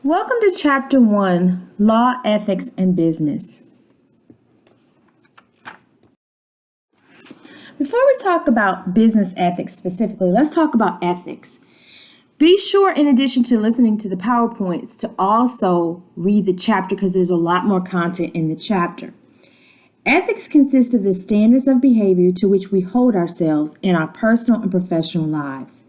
Welcome to Chapter 1, Law, Ethics, and Business. Before we talk about business ethics specifically, let's talk about ethics. Be sure, in addition to listening to the PowerPoints, to also read the chapter because there's a lot more content in the chapter. Ethics consists of the standards of behavior to which we hold ourselves in our personal and professional lives.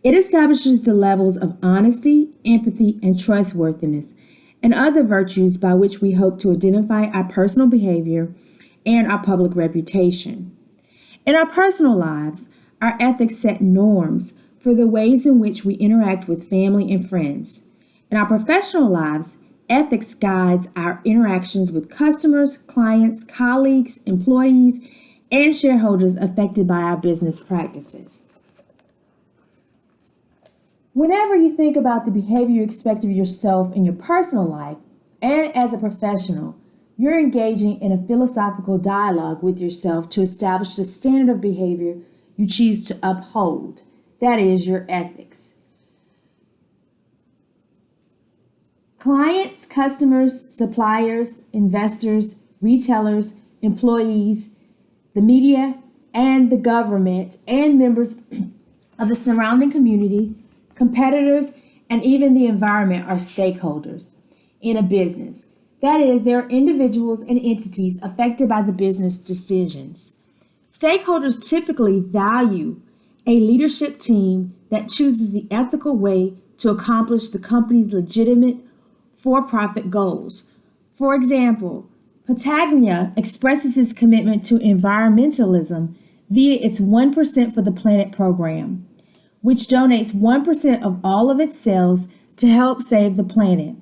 It establishes the levels of honesty, empathy, and trustworthiness, and other virtues by which we hope to identify our personal behavior and our public reputation. In our personal lives, our ethics set norms for the ways in which we interact with family and friends. In our professional lives, ethics guides our interactions with customers, clients, colleagues, employees, and shareholders affected by our business practices. Whenever you think about the behavior you expect of yourself in your personal life and as a professional, you're engaging in a philosophical dialogue with yourself to establish the standard of behavior you choose to uphold. That is your ethics. Clients, customers, suppliers, investors, retailers, employees, the media, and the government, and members of the surrounding community, competitors, and even the environment are stakeholders in a business. That is, there are individuals and entities affected by the business decisions. Stakeholders typically value a leadership team that chooses the ethical way to accomplish the company's legitimate for-profit goals. For example, Patagonia expresses its commitment to environmentalism via its 1% for the Planet program, which donates 1% of all of its sales to help save the planet.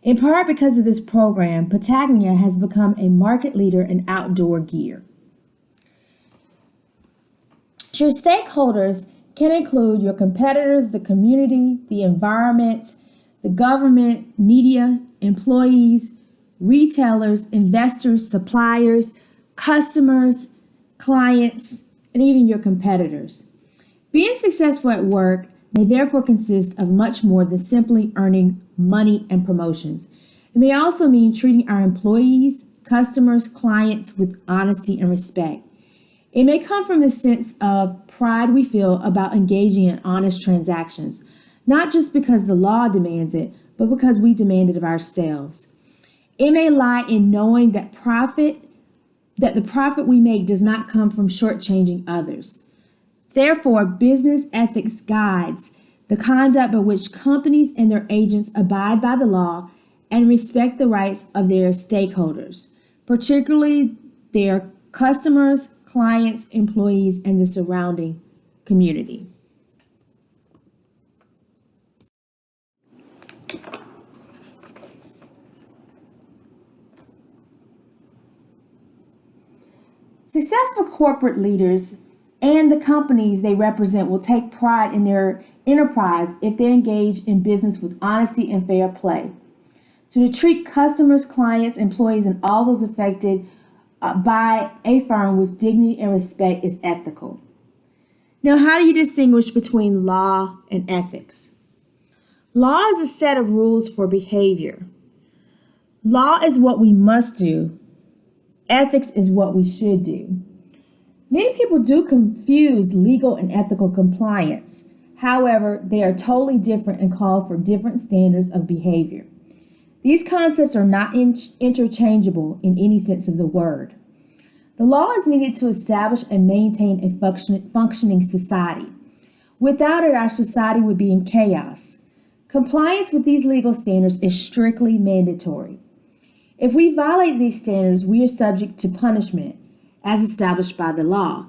In part because of this program, Patagonia has become a market leader in outdoor gear. Your stakeholders can include your competitors, the community, the environment, the government, media, employees, retailers, investors, suppliers, customers, clients, and even your competitors. Being successful at work may therefore consist of much more than simply earning money and promotions. It may also mean treating our employees, customers, clients with honesty and respect. It may come from the sense of pride we feel about engaging in honest transactions, not just because the law demands it, but because we demand it of ourselves. It may lie in knowing that the profit we make does not come from shortchanging others. Therefore, business ethics guides the conduct by which companies and their agents abide by the law and respect the rights of their stakeholders, particularly their customers, clients, employees, and the surrounding community. Successful corporate leaders and the companies they represent will take pride in their enterprise if they engage in business with honesty and fair play. So to treat customers, clients, employees, and all those affected by a firm with dignity and respect is ethical. Now, how do you distinguish between law and ethics? Law is a set of rules for behavior. Law is what we must do. Ethics is what we should do. Many people do confuse legal and ethical compliance. However, they are totally different and call for different standards of behavior. These concepts are not interchangeable in any sense of the word. The law is needed to establish and maintain a functioning society. Without it, our society would be in chaos. Compliance with these legal standards is strictly mandatory. If we violate these standards, we are subject to punishment as established by the law.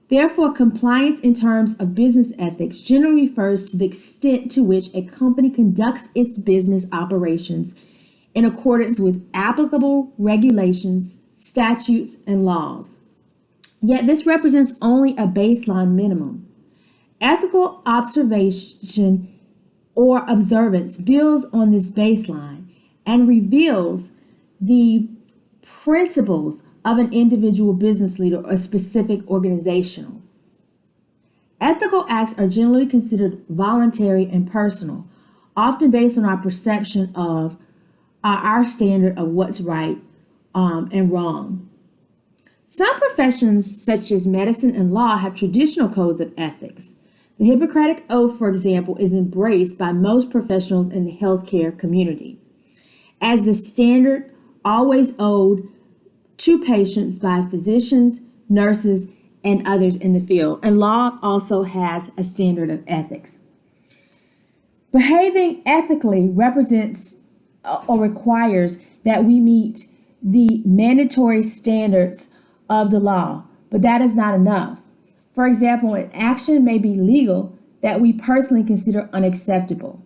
Therefore, compliance in terms of business ethics generally refers to the extent to which a company conducts its business operations in accordance with applicable regulations, statutes, and laws. Yet this represents only a baseline minimum. Ethical observation or observance builds on this baseline and reveals the principles of an individual business leader or specific organizational. Ethical acts are generally considered voluntary and personal, often based on our perception of our standard of what's right and wrong. Some professions, such as medicine and law, have traditional codes of ethics. The Hippocratic Oath, for example, is embraced by most professionals in the healthcare community as the standard always owed to patients by physicians, nurses, and others in the field. And law also has a standard of ethics. Behaving ethically represents or requires that we meet the mandatory standards of the law, but that is not enough. For example, an action may be legal that we personally consider unacceptable.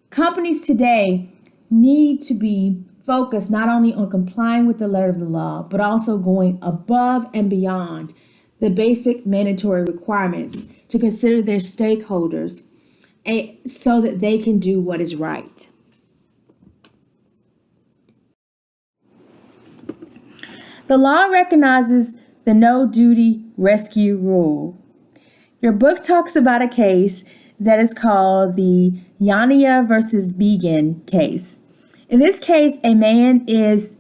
Companies today need to be focused not only on complying with the letter of the law, but also going above and beyond the basic mandatory requirements to consider their stakeholders so that they can do what is right. The law recognizes the no duty rescue rule. Your book talks about a case that is called the Yania versus Began case. In this case, a man is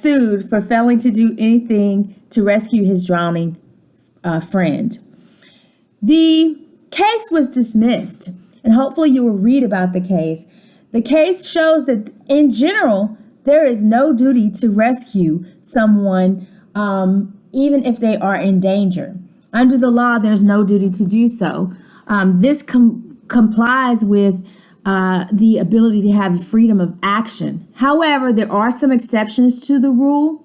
sued for failing to do anything to rescue his drowning friend. The case was dismissed, and hopefully you will read about the case. The case shows that in general, there is no duty to rescue someone, even if they are in danger. Under the law, there's no duty to do so. This complies with the ability to have freedom of action. However, there are some exceptions to the rule.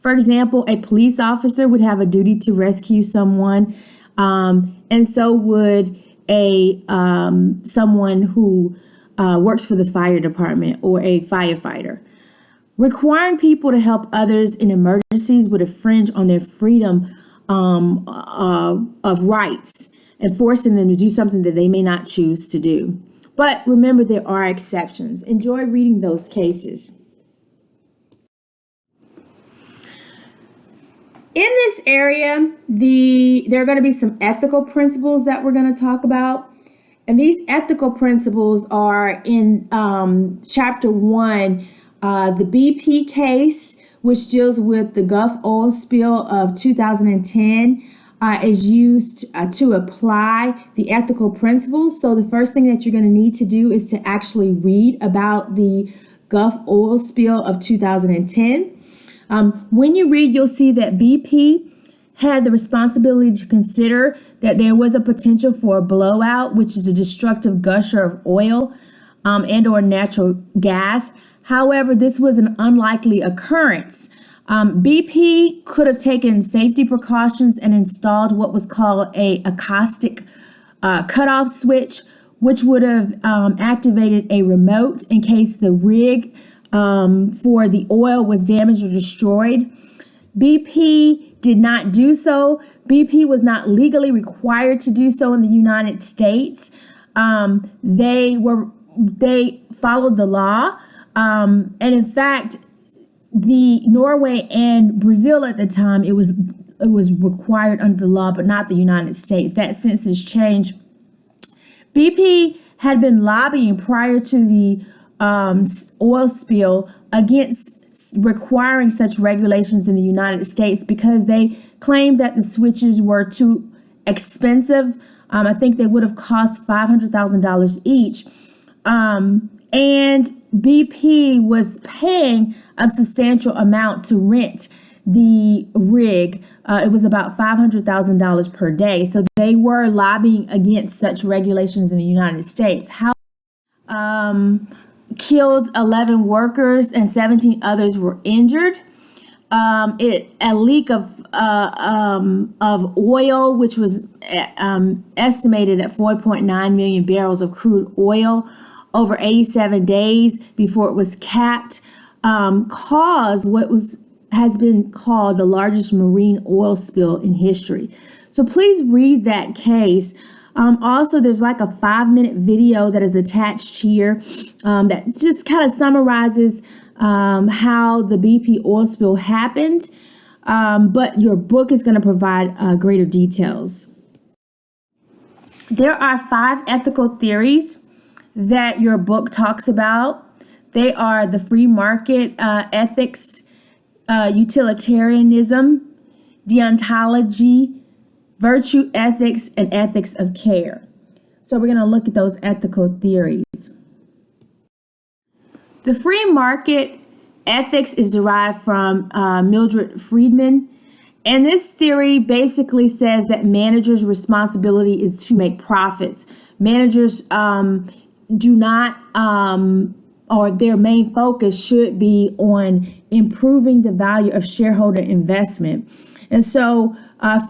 For example, a police officer would have a duty to rescue someone, and so would someone who works for the fire department or a firefighter. Requiring people to help others in emergencies would infringe on their freedom of rights and forcing them to do something that they may not choose to do. But remember, there are exceptions. Enjoy reading those cases. In this area, there are going to be some ethical principles that we're going to talk about. And these ethical principles are in Chapter 1, the BP case, which deals with the Gulf oil spill of 2010, is used to apply the ethical principles. So the first thing that you're going to need to do is to actually read about the Gulf oil spill of 2010. When you read, you'll see that BP had the responsibility to consider that there was a potential for a blowout, which is a destructive gusher of oil and or natural gas. However, this was an unlikely occurrence. BP could have taken safety precautions and installed what was called a acoustic cutoff switch, which would have activated a remote in case the rig for the oil was damaged or destroyed. BP did not do so. BP was not legally required to do so in the United States. They followed the law. And in fact, the Norway and Brazil at the time, it was required under the law, but not the United States. That since has changed. BP had been lobbying prior to the oil spill against requiring such regulations in the United States because they claimed that the switches were too expensive. I think they would have cost $500,000 each. And BP was paying a substantial amount to rent the rig. It was about $500,000 per day. So they were lobbying against such regulations in the United States. How killed 11 workers and 17 others were injured. A leak of oil, which was estimated at 4.9 million barrels of crude oil over 87 days before it was capped, caused what has been called the largest marine oil spill in history. So please read that case. Also, there's like a 5-minute video that is attached here that just kind of summarizes how the BP oil spill happened, but your book is going to provide greater details. There are 5 ethical theories that your book talks about. They are the free market ethics, utilitarianism, deontology, virtue ethics, and ethics of care. So we're going to look at those ethical theories. The free market ethics is derived from Mildred Friedman. And this theory basically says that managers' responsibility is to make profits. Managers do not, or their main focus should be on improving the value of shareholder investment. And so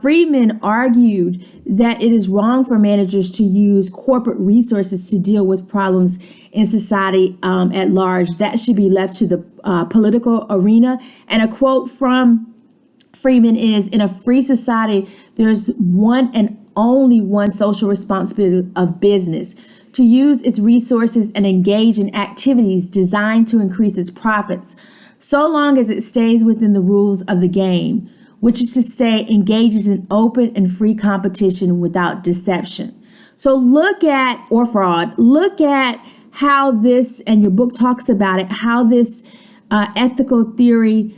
Friedman argued that it is wrong for managers to use corporate resources to deal with problems in society at large. That should be left to the political arena. And a quote from Friedman is, "In a free society, there's one and only one social responsibility of business: to use its resources and engage in activities designed to increase its profits, so long as it stays within the rules of the game, which is to say, engages in open and free competition without deception." So look at, or fraud, look at how this, and your book talks about it, how this ethical theory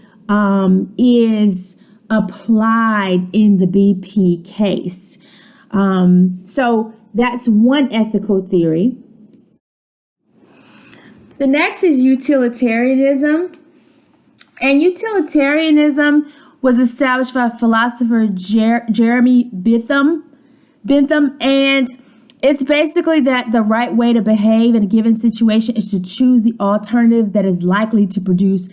is applied in the BP case. So that's one ethical theory. The next is utilitarianism. And utilitarianism was established by philosopher Jeremy Bentham, and it's basically that the right way to behave in a given situation is to choose the alternative that is likely to produce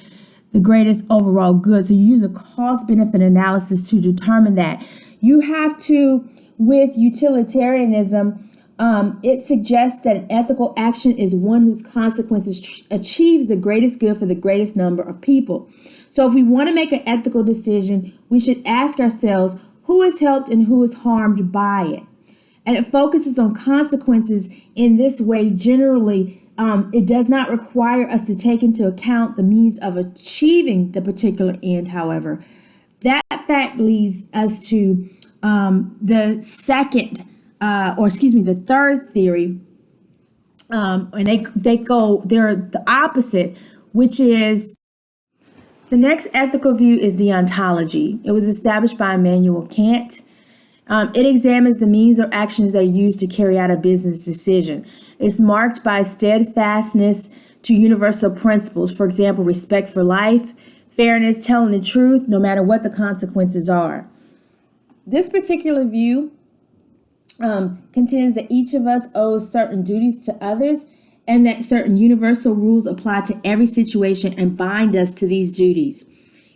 the greatest overall good. So you use a cost-benefit analysis to determine that. You have to, with utilitarianism, it suggests that an ethical action is one whose consequences achieves the greatest good for the greatest number of people. So if we want to make an ethical decision, we should ask ourselves who is helped and who is harmed by it. And it focuses on consequences in this way. Generally, it does not require us to take into account the means of achieving the particular end, however. That fact leads us to the third theory, and they're the opposite, which is the next ethical view is deontology. It was established by Immanuel Kant. It examines the means or actions that are used to carry out a business decision. It's marked by steadfastness to universal principles, for example, respect for life, fairness, telling the truth, no matter what the consequences are. This particular view contends that each of us owes certain duties to others, and that certain universal rules apply to every situation and bind us to these duties.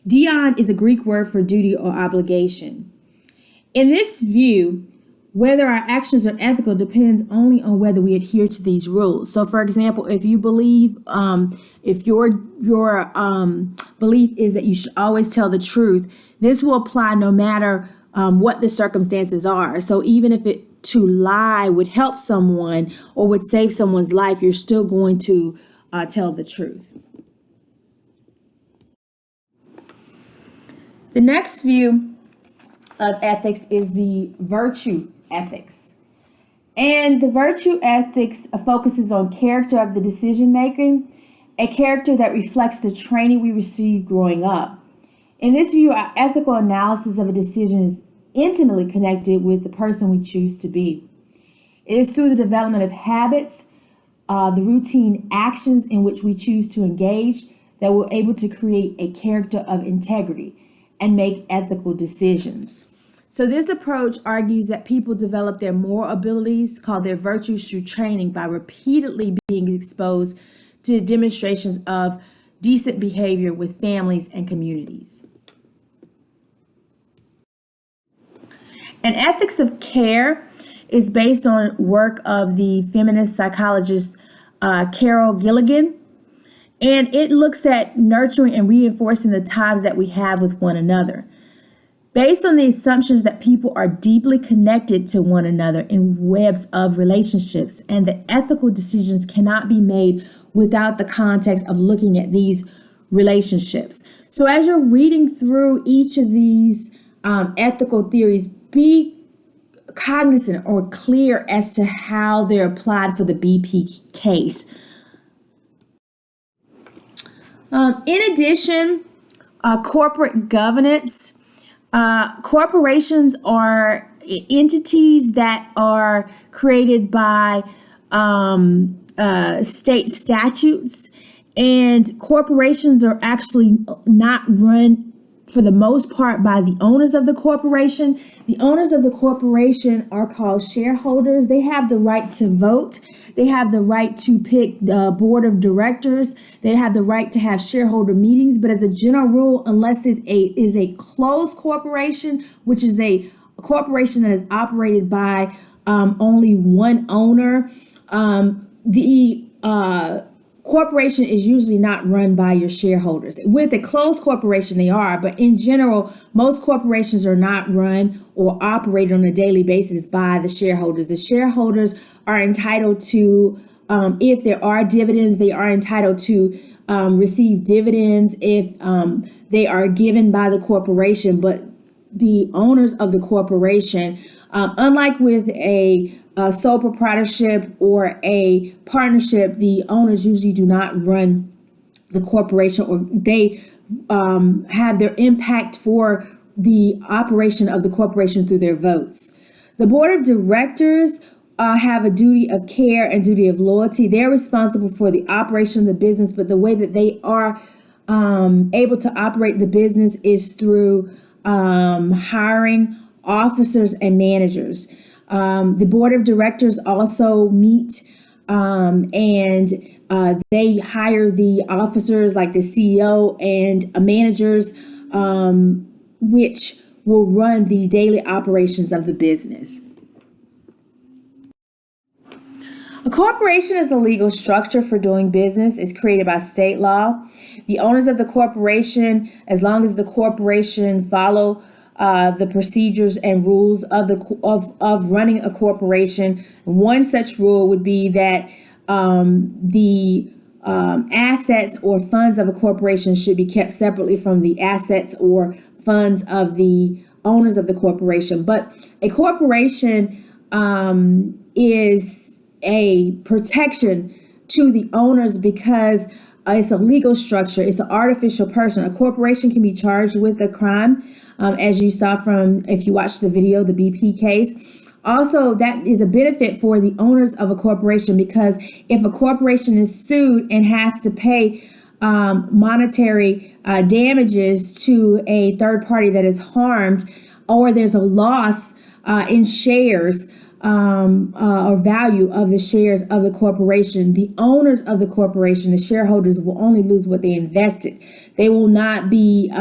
Deon is a Greek word for duty or obligation. In this view, whether our actions are ethical depends only on whether we adhere to these rules. So, for example, if you believe, if your belief is that you should always tell the truth, this will apply no matter what the circumstances are. So even if to lie would help someone or would save someone's life, you're still going to tell the truth. The next view of ethics is the virtue ethics. And the virtue ethics focuses on character of the decision maker, a character that reflects the training we received growing up. In this view, our ethical analysis of a decision is intimately connected with the person we choose to be. It is through the development of habits, the routine actions in which we choose to engage, that we're able to create a character of integrity and make ethical decisions. So this approach argues that people develop their moral abilities, called their virtues, through training by repeatedly being exposed to demonstrations of decent behavior with families and communities. And ethics of care is based on work of the feminist psychologist Carol Gilligan. And it looks at nurturing and reinforcing the ties that we have with one another, based on the assumptions that people are deeply connected to one another in webs of relationships, and that ethical decisions cannot be made without the context of looking at these relationships. So as you're reading through each of these ethical theories, be cognizant or clear as to how they're applied for the BP case. In addition, corporate governance. Corporations are entities that are created by state statutes, and corporations are actually not run for the most part by the owners of the corporation. The owners of the corporation are called shareholders. They have the right to vote. They have the right to pick the board of directors. They have the right to have shareholder meetings. But as a general rule, unless it is a closed corporation, which is a corporation that is operated by only one owner, the corporation is usually not run by your shareholders. With a closed corporation, they are, but in general, most corporations are not run or operated on a daily basis by the shareholders. The shareholders are entitled to, if there are dividends, they are entitled to receive dividends if they are given by the corporation, but the owners of the corporation, unlike with a sole proprietorship or a partnership, the owners usually do not run the corporation, or they have their impact for the operation of the corporation through their votes. The board of directors have a duty of care and duty of loyalty. They're responsible for the operation of the business, but the way that they are able to operate the business is through hiring officers and managers. The board of directors also meet and they hire the officers like the CEO and managers, which will run the daily operations of the business. A corporation is a legal structure for doing business. It's created by state law. The owners of the corporation, as long as the corporation follow the procedures and rules of running a corporation, one such rule would be that the assets or funds of a corporation should be kept separately from the assets or funds of the owners of the corporation. But a corporation is a protection to the owners because it's a legal structure. It's an artificial person. A corporation can be charged with a crime, as you saw from, if you watched the video, the BP case. Also, that is a benefit for the owners of a corporation because if a corporation is sued and has to pay monetary damages to a third party that is harmed, or there's a loss in shares, or value of the shares of the corporation, the owners of the corporation, the shareholders, will only lose what they invested. They will not be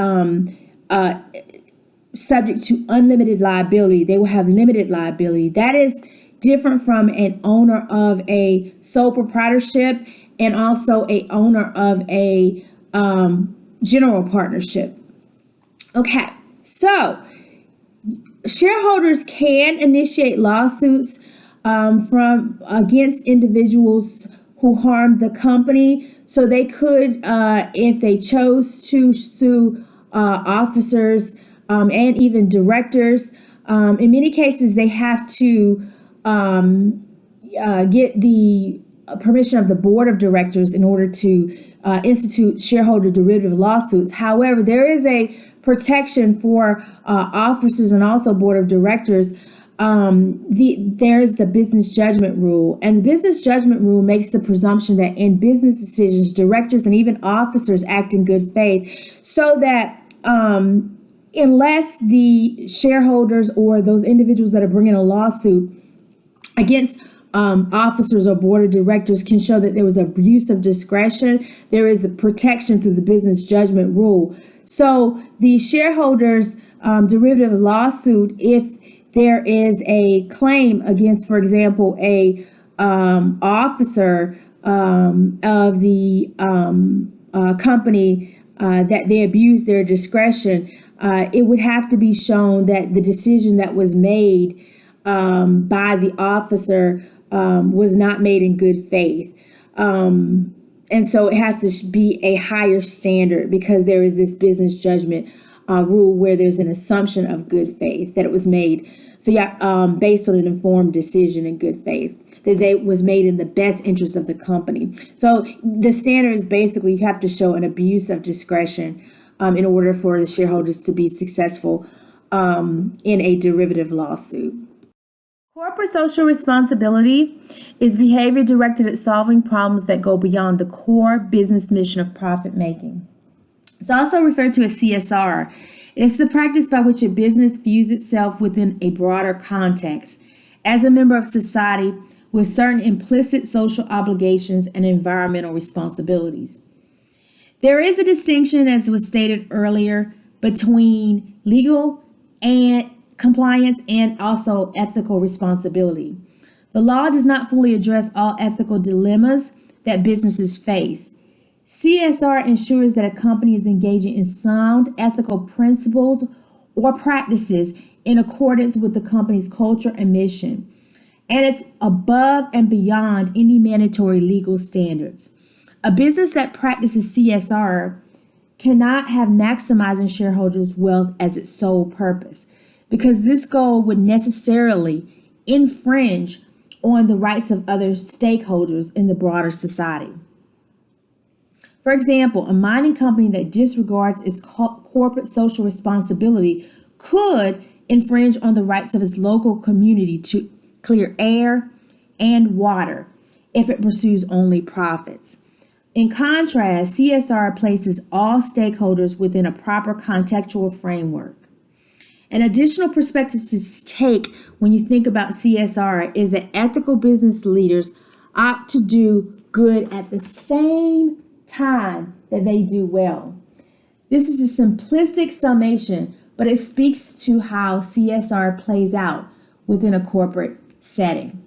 subject to unlimited liability. They will have limited liability. That is different from an owner of a sole proprietorship and also a owner of a general partnership. Okay, so shareholders can initiate lawsuits from against individuals who harmed the company. So they could, if they chose to, sue officers and even directors. In many cases, they have to get the permission of the board of directors in order to institute shareholder derivative lawsuits. However, there is a protection for officers and also board of directors. There's the business judgment rule, and the business judgment rule makes the presumption that in business decisions, directors and even officers act in good faith, so that unless the shareholders or those individuals that are bringing a lawsuit against officers or board of directors can show that there was abuse of discretion, there is a protection through the business judgment rule. So the shareholders derivative lawsuit, if there is a claim against, for example, a officer of the company that they abused their discretion, it would have to be shown that the decision that was made by the officer was not made in good faith. And so it has to be a higher standard because there is this business judgment rule where there's an assumption of good faith that it was made. So based on an informed decision in good faith that they was made in the best interest of the company. So the standard is basically you have to show an abuse of discretion in order for the shareholders to be successful in a derivative lawsuit. Corporate social responsibility is behavior directed at solving problems that go beyond the core business mission of profit making. It's also referred to as CSR. It's the practice by which a business views itself within a broader context as a member of society with certain implicit social obligations and environmental responsibilities. There is a distinction, as was stated earlier, between legal and compliance and also ethical responsibility. The law does not fully address all ethical dilemmas that businesses face. CSR ensures that a company is engaging in sound ethical principles or practices in accordance with the company's culture and mission, and it's above and beyond any mandatory legal standards. A business that practices CSR cannot have maximizing shareholders' wealth as its sole purpose, because this goal would necessarily infringe on the rights of other stakeholders in the broader society. For example, a mining company that disregards its corporate social responsibility could infringe on the rights of its local community to clear air and water if it pursues only profits. In contrast, CSR places all stakeholders within a proper contextual framework. An additional perspective to take when you think about CSR is that ethical business leaders opt to do good at the same time that they do well. This is a simplistic summation, but it speaks to how CSR plays out within a corporate setting.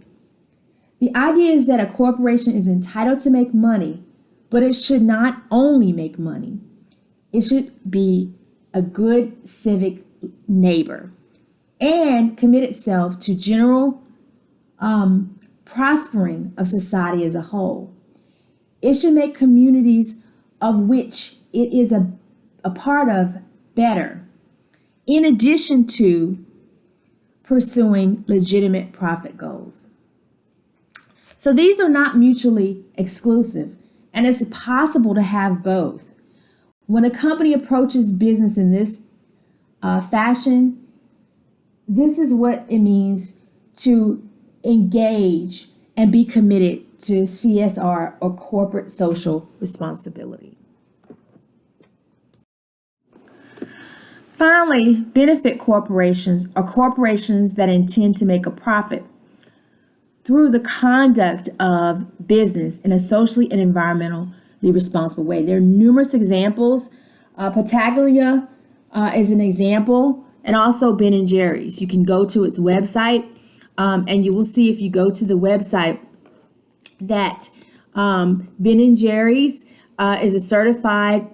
The idea is that a corporation is entitled to make money, but it should not only make money. It should be a good civic neighbor and commit itself to general prospering of society as a whole. It should make communities of which it is a part of better, in addition to pursuing legitimate profit goals. So these are not mutually exclusive, and it's possible to have both. When a company approaches business in this fashion, this is what it means to engage and be committed to CSR, or corporate social responsibility. Finally, benefit corporations are corporations that intend to make a profit through the conduct of business in a socially and environmentally responsible way. There are numerous examples. Pataglia is an example, and also Ben & Jerry's. You can go to its website, and you will see, if you go to the website, that Ben & Jerry's is a certified